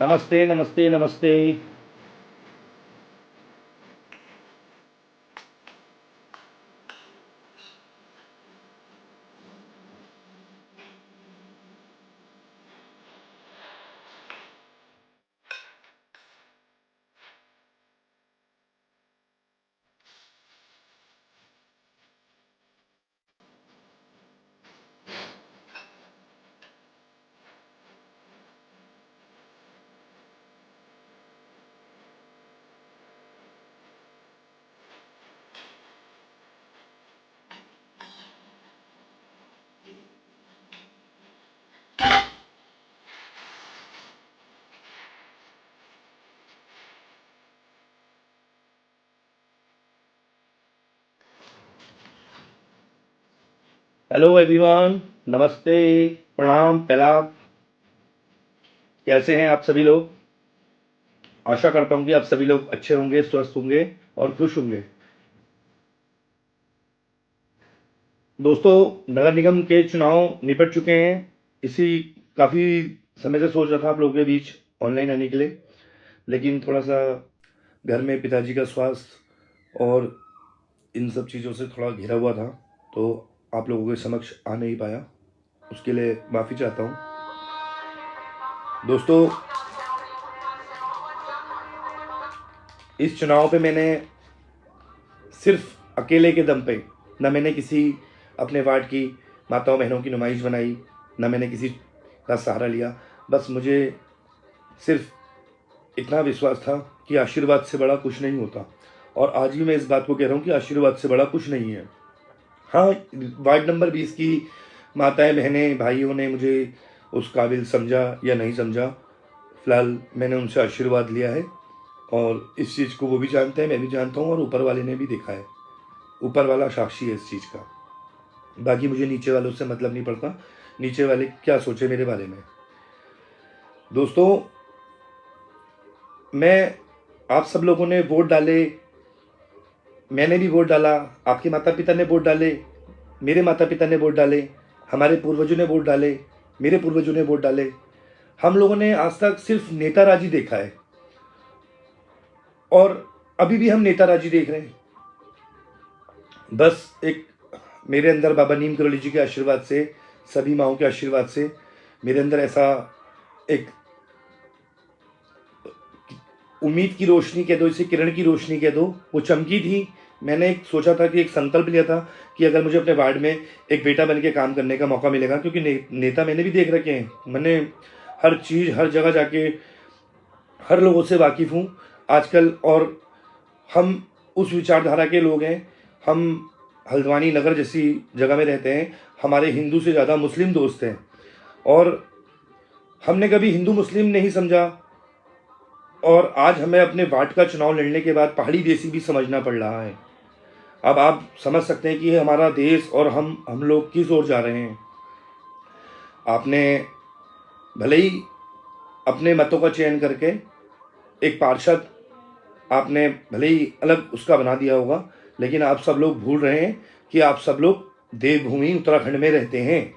नमस्ते, नमस्ते, नमस्ते। हेलो एवरीवन, नमस्ते, प्रणाम, पहला कैसे हैं आप सभी लोग। आशा करता हूं कि आप सभी लोग अच्छे होंगे, स्वस्थ होंगे और खुश होंगे। दोस्तों, नगर निगम के चुनाव निपट चुके हैं। इसी काफ़ी समय से सोच रहा था आप लोगों के बीच ऑनलाइन आने के लिए, लेकिन थोड़ा सा घर में पिताजी का स्वास्थ्य और इन सब चीज़ों से थोड़ा घिरा हुआ था, तो आप लोगों के समक्ष आ नहीं पाया। उसके लिए माफ़ी चाहता हूँ। दोस्तों, इस चुनाव पे मैंने सिर्फ अकेले के दम पे, न मैंने किसी अपने वार्ड की माताओं बहनों की नुमाइश बनाई, न मैंने किसी का सहारा लिया। बस मुझे सिर्फ इतना विश्वास था कि आशीर्वाद से बड़ा कुछ नहीं होता, और आज भी मैं इस बात को कह रहा हूँ कि आशीर्वाद से बड़ा कुछ नहीं है। हाँ, वार्ड नंबर 20 की माताएं बहनें भाइयों ने मुझे उस काबिल समझा या नहीं समझा, फिलहाल मैंने उनसे आशीर्वाद लिया है, और इस चीज़ को वो भी जानते हैं, मैं भी जानता हूँ, और ऊपर वाले ने भी देखा है। ऊपर वाला साक्षी है इस चीज़ का। बाकी मुझे नीचे वालों से मतलब नहीं पड़ता, नीचे वाले क्या सोचे मेरे बारे में। दोस्तों, मैं आप सब लोगों ने वोट डाले, मैंने भी वोट डाला, आपके माता पिता ने वोट डाले, मेरे माता पिता ने वोट डाले, हमारे पूर्वजों ने वोट डाले, मेरे पूर्वजों ने वोट डाले। हम लोगों ने आज तक सिर्फ नेताराजी देखा है, और अभी भी हम नेताराजी देख रहे हैं। बस एक मेरे अंदर बाबा नीम करोली जी के आशीर्वाद से, सभी माओं के आशीर्वाद से मेरे अंदर ऐसा एक उम्मीद की रोशनी कह दो, इसे किरण की रोशनी कह दो, वो चमकी थी। मैंने एक सोचा था कि एक संकल्प लिया था कि अगर मुझे अपने वार्ड में एक बेटा बन के काम करने का मौका मिलेगा, क्योंकि नेता मैंने भी देख रखे हैं, मैंने हर चीज़ हर जगह जाके हर लोगों से वाकिफ़ हूँ आजकल, और हम उस विचारधारा के लोग हैं। हम हल्द्वानी नगर जैसी जगह में रहते हैं, हमारे हिंदू से ज़्यादा मुस्लिम दोस्त हैं, और हमने कभी हिंदू मुस्लिम नहीं समझा, और आज हमें अपने वार्ड का चुनाव लड़ने के बाद पहाड़ी देसी भी समझना पड़ रहा है। अब आप समझ सकते हैं कि हमारा देश और हम लोग किस ओर जा रहे हैं। आपने भले ही अपने मतों का चयन करके एक पार्षद आपने भले ही अलग उसका बना दिया होगा, लेकिन आप सब लोग भूल रहे हैं कि आप सब लोग देवभूमि उत्तराखंड में रहते हैं।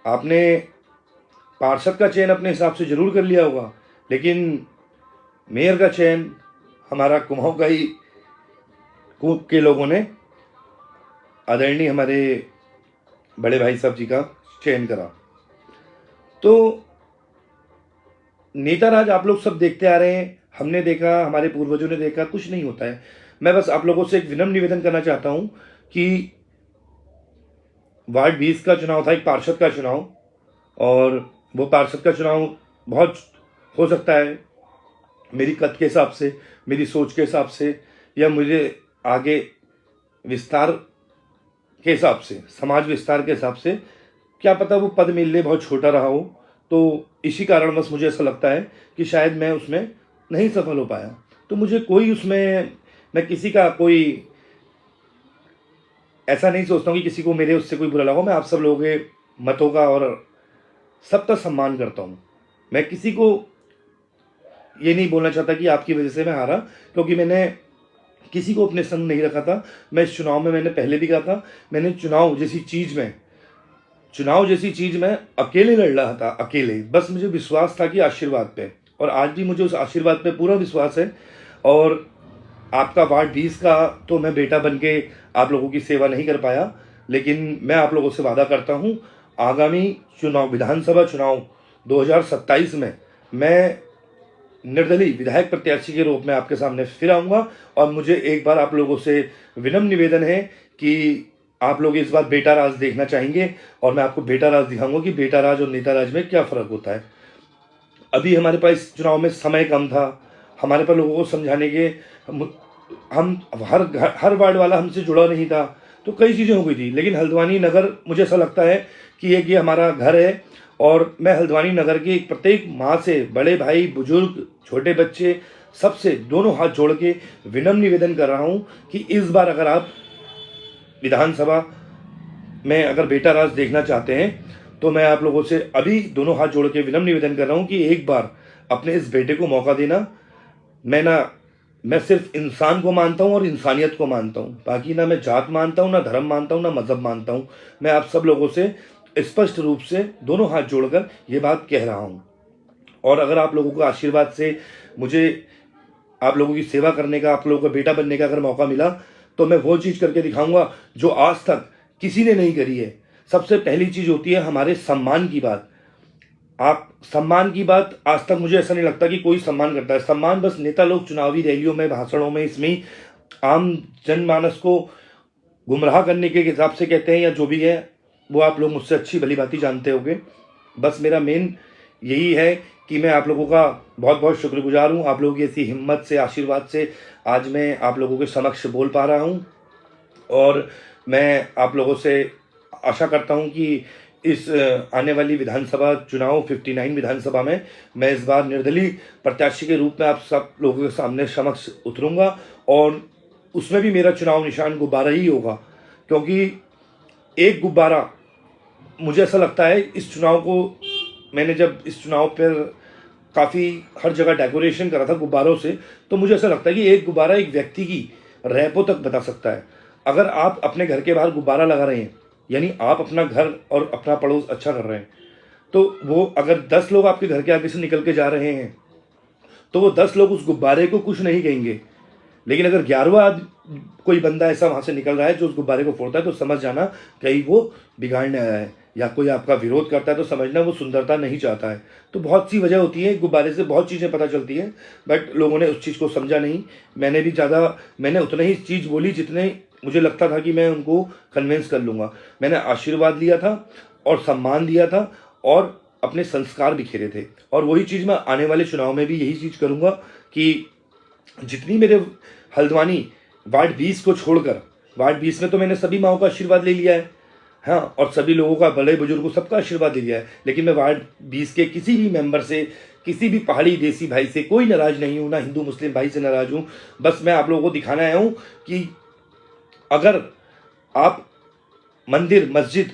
आपने पार्षद का चयन अपने हिसाब से जरूर कर लिया होगा, लेकिन मेयर का चयन हमारा कुमाऊं का ही कूप के लोगों ने, आदरणीय हमारे बड़े भाई साहब जी का चयन करा। तो नेता राज आप लोग सब देखते आ रहे हैं, हमने देखा, हमारे पूर्वजों ने देखा, कुछ नहीं होता है। मैं बस आप लोगों से एक विनम्र निवेदन करना चाहता हूं कि वार्ड 20 का चुनाव था, एक पार्षद का चुनाव, और वो पार्षद का चुनाव बहुत हो सकता है मेरी कद के हिसाब से, मेरी सोच के हिसाब से, या मुझे आगे विस्तार के हिसाब से, समाज विस्तार के हिसाब से, क्या पता वो पद मेरे लिए बहुत छोटा रहा हो। तो इसी कारणवश मुझे ऐसा लगता है कि शायद मैं उसमें नहीं सफल हो पाया। तो मुझे कोई उसमें, मैं किसी का कोई ऐसा नहीं सोचता हूँ कि किसी को मेरे उससे कोई बुरा लगा हो। मैं आप सब लोगों के मतों का और सबका सम्मान करता हूँ। मैं किसी को ये नहीं बोलना चाहता कि आपकी वजह से मैं हारा, क्योंकि मैंने किसी को अपने संग नहीं रखा था। मैं इस चुनाव में, मैंने पहले भी कहा था, मैंने चुनाव जैसी चीज़ में अकेले लड़ रहा था, अकेले। बस मुझे विश्वास था कि आशीर्वाद पे, और आज भी मुझे उस आशीर्वाद पे पूरा विश्वास है। और आपका वार्ड 20 का तो मैं बेटा बन के आप लोगों की सेवा नहीं कर पाया, लेकिन मैं आप लोगों से वादा करता हूँ, आगामी चुनाव, विधानसभा चुनाव 2027 में मैं निर्दलीय विधायक प्रत्याशी के रूप में आपके सामने फिर आऊँगा। और मुझे एक बार आप लोगों से विनम्र निवेदन है कि आप लोग इस बार बेटा राज देखना चाहेंगे, और मैं आपको बेटा राज दिखाऊंगा कि बेटा राज और नेता राज में क्या फ़र्क होता है। अभी हमारे पास इस चुनाव में समय कम था, हमारे पास लोगों को समझाने के, हम हर वार्ड वाला हमसे जुड़ा नहीं था, तो कई चीज़ें हो गई थी। लेकिन हल्द्वानी नगर, मुझे ऐसा लगता है कि ये हमारा घर है, और मैं हल्द्वानी नगर की प्रत्येक माँ से, बड़े भाई, बुजुर्ग, छोटे बच्चे, सबसे दोनों हाथ जोड़ के विनम्र निवेदन कर रहा हूँ कि इस बार अगर आप विधानसभा में अगर बेटा राज देखना चाहते हैं, तो मैं आप लोगों से अभी दोनों हाथ जोड़ के विनम्र निवेदन कर रहा हूँ कि एक बार अपने इस बेटे को मौका देना। मैं सिर्फ इंसान को मानता हूँ और इंसानियत को मानता हूँ, बाकी ना मैं जात मानता हूँ, ना धर्म मानता हूँ, ना मज़हब मानता हूँ। मैं आप सब लोगों से स्पष्ट रूप से दोनों हाथ जोड़कर ये बात कह रहा हूँ। और अगर आप लोगों के आशीर्वाद से मुझे आप लोगों की सेवा करने का, आप लोगों का बेटा बनने का अगर मौका मिला, तो मैं वो चीज़ करके दिखाऊंगा जो आज तक किसी ने नहीं करी है। सबसे पहली चीज़ होती है हमारे सम्मान की बात। आप सम्मान की बात, आज तक मुझे ऐसा नहीं लगता कि कोई सम्मान करता है। सम्मान बस नेता लोग चुनावी रैलियों में, भाषणों में, इसमें ही आम जनमानस को गुमराह करने के हिसाब से कहते हैं, या जो भी है वो आप लोग मुझसे अच्छी भली बात जानते होंगे। बस मेरा मेन यही है कि मैं आप लोगों का बहुत बहुत शुक्रगुजार हूँ। आप लोगों की ऐसी हिम्मत से, आशीर्वाद से आज मैं आप लोगों के समक्ष बोल पा रहा हूँ। और मैं आप लोगों से आशा करता हूँ कि इस आने वाली विधानसभा चुनाव 59 विधानसभा में मैं इस बार निर्दलीय प्रत्याशी के रूप में आप सब लोगों के सामने समक्ष उतरूँगा, और उसमें भी मेरा चुनाव निशान गुब्बारा ही होगा। क्योंकि एक गुब्बारा, मुझे ऐसा लगता है इस चुनाव को, मैंने जब इस चुनाव पर काफ़ी हर जगह डेकोरेशन करा था गुब्बारों से, तो मुझे ऐसा लगता है कि एक गुब्बारा एक व्यक्ति की रैपो तक बता सकता है। अगर आप अपने घर के बाहर गुब्बारा लगा रहे हैं, यानी आप अपना घर और अपना पड़ोस अच्छा कर रहे हैं, तो वो अगर 10 लोग आपके घर के आगे से निकल के जा रहे हैं, तो वो 10 लोग उस गुब्बारे को कुछ नहीं कहेंगे। लेकिन अगर 11वां कोई बंदा ऐसा वहाँ से निकल रहा है जो उस गुब्बारे को फोड़ता है, तो समझ जाना कहीं वो बिगाड़ने आया है, या कोई आपका विरोध करता है तो समझना वो सुंदरता नहीं चाहता है। तो बहुत सी वजह होती है, गुब्बारे से बहुत चीज़ें पता चलती हैं, बट लोगों ने उस चीज़ को समझा नहीं। मैंने उतना ही चीज़ बोली जितने मुझे लगता था कि मैं उनको कन्विंस कर लूँगा। मैंने आशीर्वाद लिया था और सम्मान दिया था और अपने संस्कार बिखेरे थे, और वही चीज़ मैं आने वाले चुनाव में भी यही चीज़ करूँगा कि जितनी मेरे हल्द्वानी वार्ड 20 को छोड़कर, वार्ड 20 में तो मैंने सभी माओं का आशीर्वाद ले लिया है, हाँ, और सभी लोगों का, बड़े बुजुर्गों, सबका आशीर्वाद ले लिया है। लेकिन मैं वार्ड 20 के किसी भी मेंबर से, किसी भी पहाड़ी देसी भाई से कोई नाराज़ नहीं हूँ, ना हिंदू मुस्लिम भाई से नाराज़ हूँ। बस मैं आप लोगों को दिखाना आया हूँ कि अगर आप मंदिर, मस्जिद,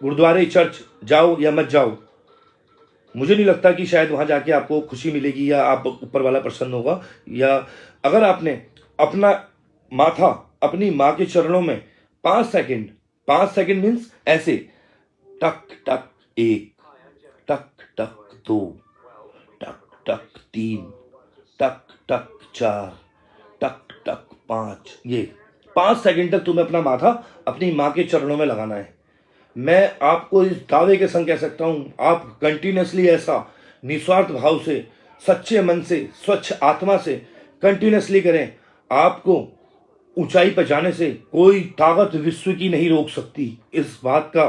गुरुद्वारे, चर्च जाओ या मत जाओ, मुझे नहीं लगता कि शायद वहाँ जाके आपको खुशी मिलेगी या आप ऊपर वाला प्रसन्न होगा। या अगर आपने अपना माथा अपनी माँ के चरणों में 5 सेकंड मीन्स ऐसे टक टक 1, टक टक 2, टक टक 3, टक टक 4, टक टक 5, ये 5 सेकंड तक तुम्हें अपना माथा अपनी माँ के चरणों में लगाना है। मैं आपको इस दावे के संग कह सकता हूं, आप कंटिन्यूसली ऐसा निस्वार्थ भाव से, सच्चे मन से, स्वच्छ आत्मा से कंटिन्यूसली करें, आपको ऊंचाई पर जाने से कोई ताकत विश्व की नहीं रोक सकती। इस बात का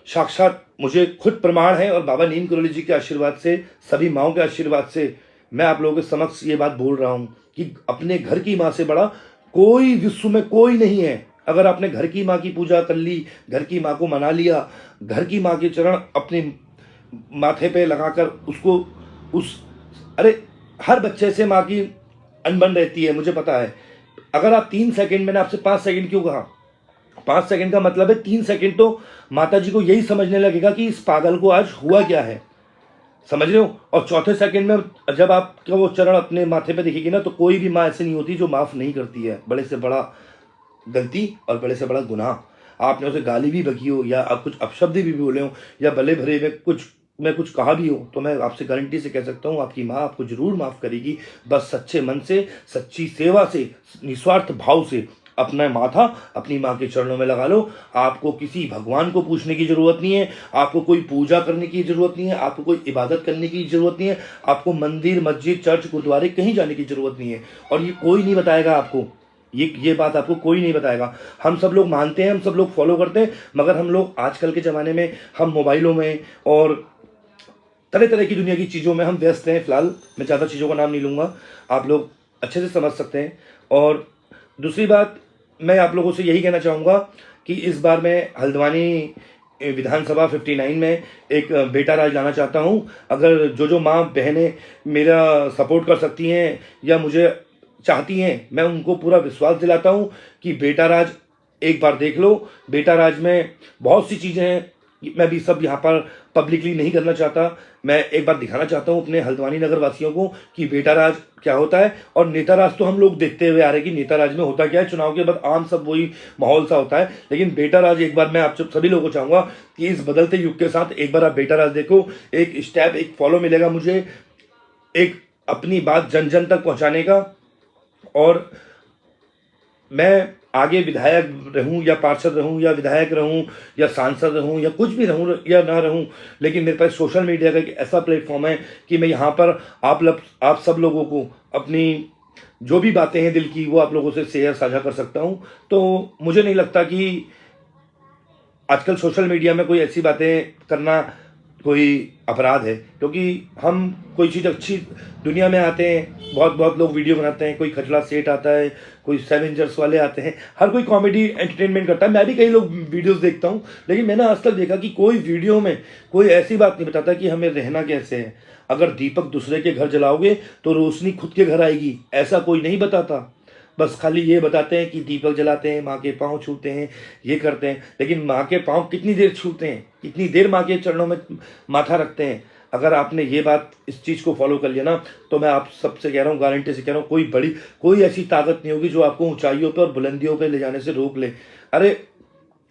साक्षात मुझे खुद प्रमाण है, और बाबा नीम करोली जी के आशीर्वाद से, सभी माओं के आशीर्वाद से मैं आप लोगों के समक्ष ये बात बोल रहा हूं कि अपने घर की माँ से बड़ा कोई विश्व में कोई नहीं है। अगर आपने घर की माँ की पूजा कर ली, घर की माँ को मना लिया, घर की माँ के चरण अपने माथे पे लगाकर उसको अरे हर बच्चे से माँ की अनबन रहती है, मुझे पता है। अगर आप 3 सेकंड, मैंने आपसे 5 सेकंड क्यों कहा, 5 सेकंड का मतलब है 3 सेकंड तो माता जी को यही समझने लगेगा कि इस पागल को आज हुआ क्या है, समझ रहे हो। और चौथे सेकंड में जब आपका वो चरण अपने माथे पे दिखेगी ना, तो कोई भी माँ ऐसी नहीं होती जो माफ़ नहीं करती है बड़े से बड़ा गलती और बड़े से बड़ा गुनाह। आपने उसे गाली भी बकी हो या आप कुछ अपशब्द भी बोले हो या भले भले में कुछ कहा भी हो, तो मैं आपसे गारंटी से कह सकता हूँ आपकी माँ आपको जरूर माफ़ करेगी। बस सच्चे मन से, सच्ची सेवा से, निस्वार्थ भाव से अपना माथा अपनी माँ के चरणों में लगा लो। आपको किसी भगवान को पूछने की ज़रूरत नहीं है, आपको कोई पूजा करने की ज़रूरत नहीं है, आपको कोई इबादत करने की ज़रूरत नहीं है, आपको मंदिर, मस्जिद, चर्च, गुरुद्वारे कहीं जाने की ज़रूरत नहीं है। और ये कोई नहीं बताएगा आपको, ये बात आपको कोई नहीं बताएगा। हम सब लोग मानते हैं, हम सब लोग फॉलो करते हैं, मगर हम लोग आजकल के ज़माने में हम मोबाइलों में और तरह तरह की दुनिया की चीज़ों में हम व्यस्त हैं। फिलहाल मैं ज़्यादा चीज़ों का नाम नहीं लूँगा, आप लोग अच्छे से समझ सकते हैं। और दूसरी बात, मैं आप लोगों से यही कहना चाहूँगा कि इस बार मैं हल्द्वानी विधानसभा 59 में एक बेटा राज लाना चाहता हूँ। अगर जो माँ बहनें मेरा सपोर्ट कर सकती हैं या मुझे चाहती हैं, मैं उनको पूरा विश्वास दिलाता हूँ कि बेटा राज एक बार देख लो। बेटा राज में बहुत सी चीज़ें हैं, मैं भी सब यहाँ पर पब्लिकली नहीं करना चाहता। मैं एक बार दिखाना चाहता हूँ अपने हल्द्वानी नगर वासियों को कि बेटा राज क्या होता है। और नेता राज तो हम लोग देखते हुए आ रहे हैं कि नेता राज में होता क्या है, चुनाव के बाद आम सब वही माहौल सा होता है। लेकिन बेटा राज एक बार मैं आप सभी लोगों को चाहूँगा कि इस बदलते युग के साथ एक बार आप बेटा राज देखो। एक स्टेप, एक फॉलो मिलेगा मुझे, एक अपनी बात जन जन तक पहुँचाने का। और मैं आगे विधायक रहूं या पार्षद रहूं या विधायक रहूं या सांसद रहूं या कुछ भी रहूं या ना रहूं, लेकिन मेरे पास सोशल मीडिया का एक ऐसा प्लेटफॉर्म है कि मैं यहाँ पर आप सब लोगों को अपनी जो भी बातें हैं दिल की, वो आप लोगों से शेयर साझा कर सकता हूँ। तो मुझे नहीं लगता कि आजकल सोशल मीडिया में कोई ऐसी बातें करना कोई अपराध है, क्योंकि हम कोई चीज़ अच्छी दुनिया में आते हैं, बहुत लोग वीडियो बनाते हैं, कोई खचला सेठ आता है, कोई सेवेंजर्स वाले आते हैं, हर कोई कॉमेडी एंटरटेनमेंट करता है। मैं भी कई लोग वीडियोस देखता हूँ, लेकिन मैंने आज तक देखा कि कोई वीडियो में कोई ऐसी बात नहीं बताता कि हमें रहना कैसे है। अगर दीपक दूसरे के घर जलाओगे तो रोशनी खुद के घर आएगी, ऐसा कोई नहीं बताता। बस खाली ये बताते हैं कि दीपक जलाते हैं, माँ के पाँव छूते हैं, ये करते हैं, लेकिन माँ के पाँव कितनी देर छूते हैं, कितनी देर माँ के चरणों में माथा रखते हैं। अगर आपने ये बात, इस चीज़ को फॉलो कर लिया ना, तो मैं आप सबसे कह रहा हूँ, गारंटी से कह रहा हूँ, कोई ऐसी ताकत नहीं होगी जो आपको ऊंचाइयों पर और बुलंदियों पर ले जाने से रोक ले। अरे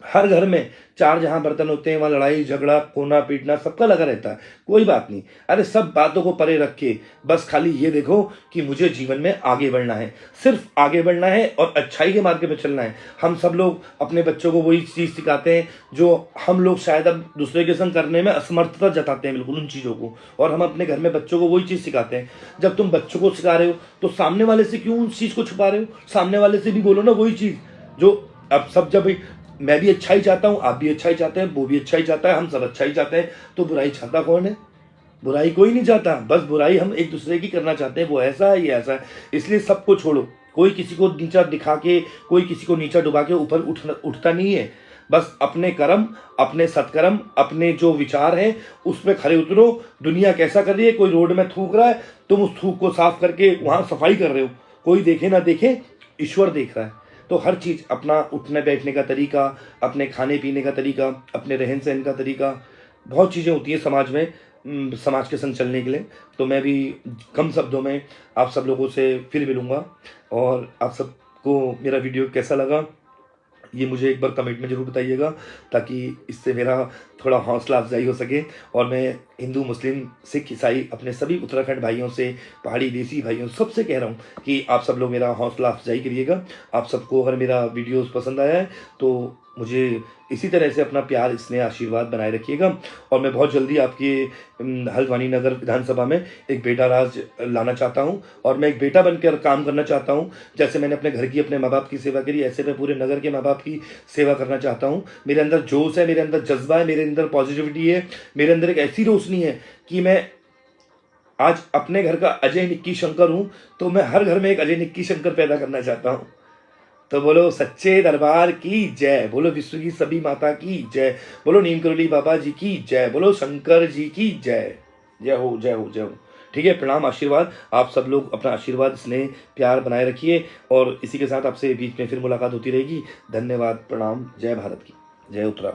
हर घर में 4 जहां बर्तन होते हैं, वहां लड़ाई झगड़ा कोना पीटना सबका लगा रहता है। कोई बात नहीं, अरे सब बातों को परे रख के बस खाली ये देखो कि मुझे जीवन में आगे बढ़ना है, सिर्फ आगे बढ़ना है और अच्छाई के मार्ग पे चलना है। हम सब लोग अपने बच्चों को वही चीज़ सिखाते हैं जो हम लोग शायद अब दूसरे के संग करने में असमर्थता जताते हैं, बिल्कुल उन चीज़ों को। और हम अपने घर में बच्चों को वही चीज़ सिखाते हैं। जब तुम बच्चों को सिखा रहे हो तो सामने वाले से क्यों उस चीज़ को छुपा रहे हो? सामने वाले से भी बोलो ना वही चीज़ जो अब सब, जब मैं भी अच्छा ही चाहता हूँ, आप भी अच्छा ही चाहते हैं, वो भी अच्छा ही चाहता है, हम सब अच्छा ही चाहते हैं, तो बुराई चाहता कौन है? बुराई कोई नहीं चाहता, बस बुराई हम एक दूसरे की करना चाहते हैं। वो ऐसा है, ये ऐसा है, इसलिए सबको छोड़ो। कोई किसी को नीचा दिखा के, कोई किसी को नीचा डुबा के ऊपर उठता नहीं है। बस अपने कर्म, अपने सत्कर्म, अपने जो विचार हैं उस पर खड़े उतरो। दुनिया कैसा कर रही है, कोई रोड में थूक रहा है, तुम उस थूक को साफ करके वहाँ सफाई कर रहे हो। कोई देखे ना देखे, ईश्वर देख रहा है। तो हर चीज़, अपना उठने बैठने का तरीका, अपने खाने पीने का तरीका, अपने रहन सहन का तरीका, बहुत चीज़ें होती हैं समाज में, समाज के संग चलने के लिए। तो मैं भी कम शब्दों में आप सब लोगों से फिर मिलूँगा। और आप सबको मेरा वीडियो कैसा लगा ये मुझे एक बार कमेंट में ज़रूर बताइएगा, ताकि इससे मेरा थोड़ा हौसला अफजाई हो सके। और मैं हिंदू, मुस्लिम, सिख, ईसाई अपने सभी उत्तराखंड भाइयों से, पहाड़ी देसी भाइयों सबसे कह रहा हूँ कि आप सब लोग मेरा हौसला अफजाई करिएगा। आप सबको अगर मेरा वीडियोस पसंद आया है तो मुझे इसी तरह से अपना प्यार, स्नेह, आशीर्वाद बनाए रखिएगा। और मैं बहुत जल्दी आपके हल्द्वानी नगर विधानसभा में एक बेटा राज लाना चाहता हूं, और मैं एक बेटा बनकर काम करना चाहता हूं। जैसे मैंने अपने घर की, अपने माँ बाप की सेवा करी, ऐसे मैं पूरे नगर के माँ बाप की सेवा करना चाहता हूं। मेरे अंदर जोश है, मेरे अंदर जज्बा है, मेरे अंदर पॉजिटिविटी है, मेरे अंदर एक ऐसी रोशनी है कि मैं आज अपने घर का अजय निक्की शंकर हूं, तो मैं हर घर में एक अजय निक्की शंकर पैदा करना चाहता हूं। तो बोलो सच्चे दरबार की जय, बोलो विश्व की सभी माता की जय, बोलो नीम करोली बाबा जी की जय, बोलो शंकर जी की जय। जय हो, जय हो, जय हो। ठीक है, प्रणाम, आशीर्वाद। आप सब लोग अपना आशीर्वाद, स्नेह, प्यार बनाए रखिए और इसी के साथ आपसे बीच में फिर मुलाकात होती रहेगी। धन्यवाद, प्रणाम, जय भारत की, जय उत्तराखंड।